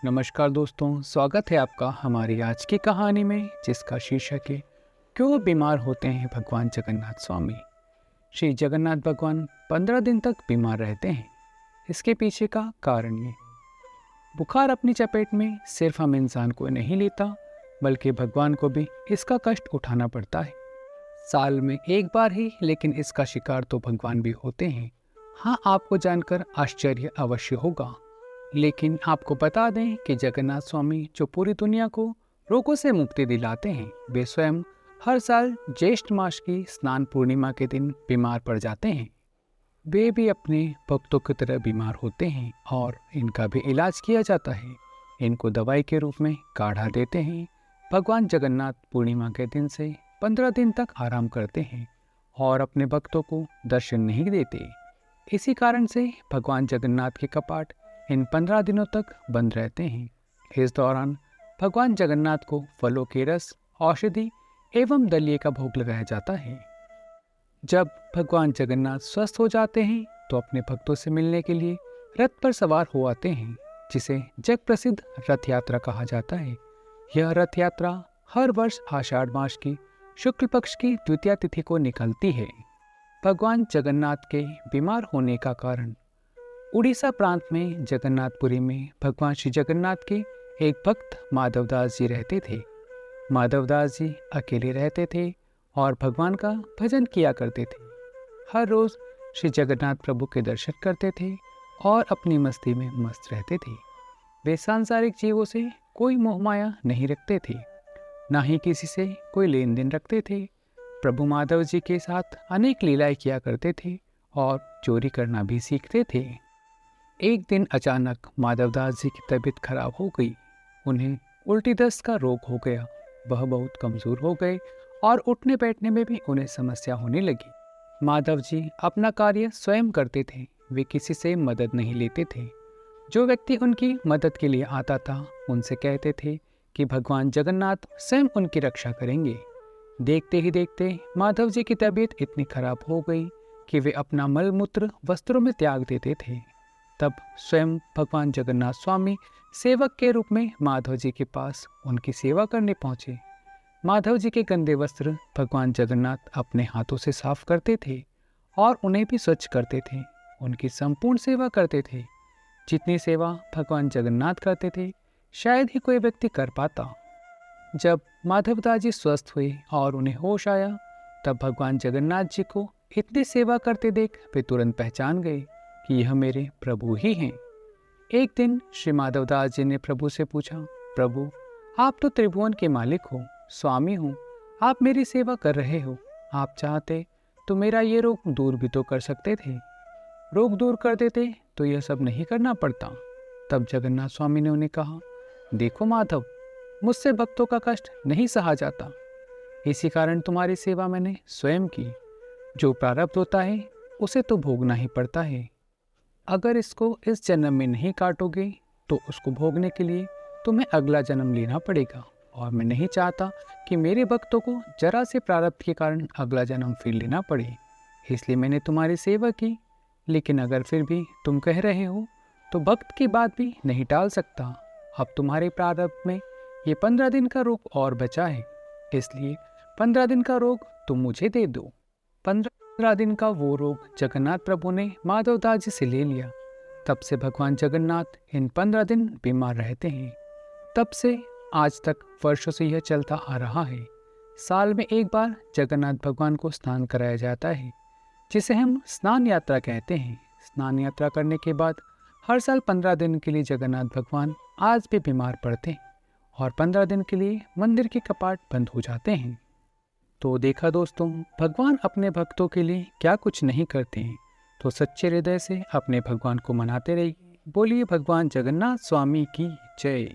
नमस्कार दोस्तों, स्वागत है आपका हमारी आज की कहानी में, जिसका शीर्षक है क्यों बीमार होते हैं भगवान जगन्नाथ स्वामी। श्री जगन्नाथ भगवान 15 दिन तक बीमार रहते हैं। इसके पीछे का कारण ये, बुखार अपनी चपेट में सिर्फ हम इंसान को नहीं लेता, बल्कि भगवान को भी इसका कष्ट उठाना पड़ता है। साल में एक बार ही, लेकिन इसका शिकार तो भगवान भी होते हैं। हाँ, आपको जानकर आश्चर्य अवश्य होगा, लेकिन आपको बता दें कि जगन्नाथ स्वामी जो पूरी दुनिया को रोगों से मुक्ति दिलाते हैं, वे स्वयं हर साल ज्येष्ठ मास की स्नान पूर्णिमा के दिन बीमार पड़ जाते हैं। वे भी अपने भक्तों की तरह बीमार होते हैं और इनका भी इलाज किया जाता है। इनको दवाई के रूप में काढ़ा देते हैं। भगवान जगन्नाथ पूर्णिमा के दिन से 15 दिन तक आराम करते हैं और अपने भक्तों को दर्शन नहीं देते। इसी कारण से भगवान जगन्नाथ के कपाट इन 15 दिनों तक बंद रहते हैं। इस दौरान भगवान जगन्नाथ को फलों के रस, औषधि एवं दलिये का भोग लगाया जाता है। जब भगवान जगन्नाथ स्वस्थ हो जाते हैं तो अपने भक्तों से मिलने के लिए रथ पर सवार हो आते हैं, जिसे जग प्रसिद्ध रथ यात्रा कहा जाता है। यह रथ यात्रा हर वर्ष आषाढ़ मास की शुक्ल पक्ष की द्वितीया तिथि को निकलती है। भगवान जगन्नाथ के बीमार होने का कारण, उड़ीसा प्रांत में जगन्नाथपुरी में भगवान श्री जगन्नाथ के एक भक्त माधवदास जी रहते थे। माधवदास जी अकेले रहते थे और भगवान का भजन किया करते थे। हर रोज श्री जगन्नाथ प्रभु के दर्शन करते थे और अपनी मस्ती में मस्त रहते थे। वे सांसारिक जीवों से कोई मोहमाया नहीं रखते थे, ना ही किसी से कोई लेन देन रखते थे। प्रभु माधव जी के साथ अनेक लीलाएं किया करते थे और चोरी करना भी सीखते थे। एक दिन अचानक माधवदास जी की तबीयत खराब हो गई। उन्हें उल्टी दस्त का रोग हो गया। वह बहुत कमज़ोर हो गए और उठने बैठने में भी उन्हें समस्या होने लगी। माधव जी अपना कार्य स्वयं करते थे, वे किसी से मदद नहीं लेते थे। जो व्यक्ति उनकी मदद के लिए आता था, उनसे कहते थे कि भगवान जगन्नाथ स्वयं उनकी रक्षा करेंगे। देखते ही देखते माधव जी की तबीयत इतनी खराब हो गई कि वे अपना मलमूत्र वस्त्रों में त्याग देते थे। तब स्वयं भगवान जगन्नाथ स्वामी सेवक के रूप में माधव जी के पास उनकी सेवा करने पहुँचे। माधव जी के गंदे वस्त्र भगवान जगन्नाथ अपने हाथों से साफ करते थे और उन्हें भी स्वच्छ करते थे। उनकी संपूर्ण सेवा करते थे। जितनी सेवा भगवान जगन्नाथ करते थे, शायद ही कोई व्यक्ति कर पाता। जब माधवदास जी स्वस्थ हुए और उन्हें होश आया, तब भगवान जगन्नाथ जी को इतनी सेवा करते देख वे तुरंत पहचान गए कि यह मेरे प्रभु ही हैं। एक दिन श्री माधवदास जी ने प्रभु से पूछा, प्रभु, आप तो त्रिभुवन के मालिक हो, स्वामी हो, आप मेरी सेवा कर रहे हो। आप चाहते तो मेरा ये रोग दूर भी तो कर सकते थे। रोग दूर कर देते तो यह सब नहीं करना पड़ता। तब जगन्नाथ स्वामी ने उन्हें कहा, देखो माधव, मुझसे भक्तों का कष्ट नहीं सहा जाता। इसी कारण तुम्हारी सेवा मैंने स्वयं की। जो प्रारब्ध होता है उसे तो भोगना ही पड़ता है। अगर इसको इस जन्म में नहीं काटोगे तो उसको भोगने के लिए तुम्हें अगला जन्म लेना पड़ेगा, और मैं नहीं चाहता कि मेरे भक्तों को जरा से प्रारब्ध के कारण अगला जन्म फिर लेना पड़े। इसलिए मैंने तुम्हारी सेवा की। लेकिन अगर फिर भी तुम कह रहे हो तो भक्त की बात भी नहीं टाल सकता। अब तुम्हारे प्रारब्ध में ये 15 दिन का रोग और बचा है, इसलिए 15 दिन का रोग तुम मुझे दे दो। 15 दिन का वो रोग जगन्नाथ प्रभु ने माधवदास जी से ले लिया। तब से भगवान जगन्नाथ इन 15 दिन बीमार रहते हैं। तब से आज तक वर्षों से यह चलता आ रहा है। साल में एक बार जगन्नाथ भगवान को स्नान कराया जाता है, जिसे हम स्नान यात्रा कहते हैं। स्नान यात्रा करने के बाद हर साल 15 दिन के लिए जगन्नाथ भगवान आज भी बीमार पड़ते हैं और 15 दिन के लिए मंदिर के कपाट बंद हो जाते हैं। तो देखा दोस्तों, भगवान अपने भक्तों के लिए क्या कुछ नहीं करते हैं। तो सच्चे हृदय से अपने भगवान को मनाते रहिए। बोलिए भगवान जगन्नाथ स्वामी की जय।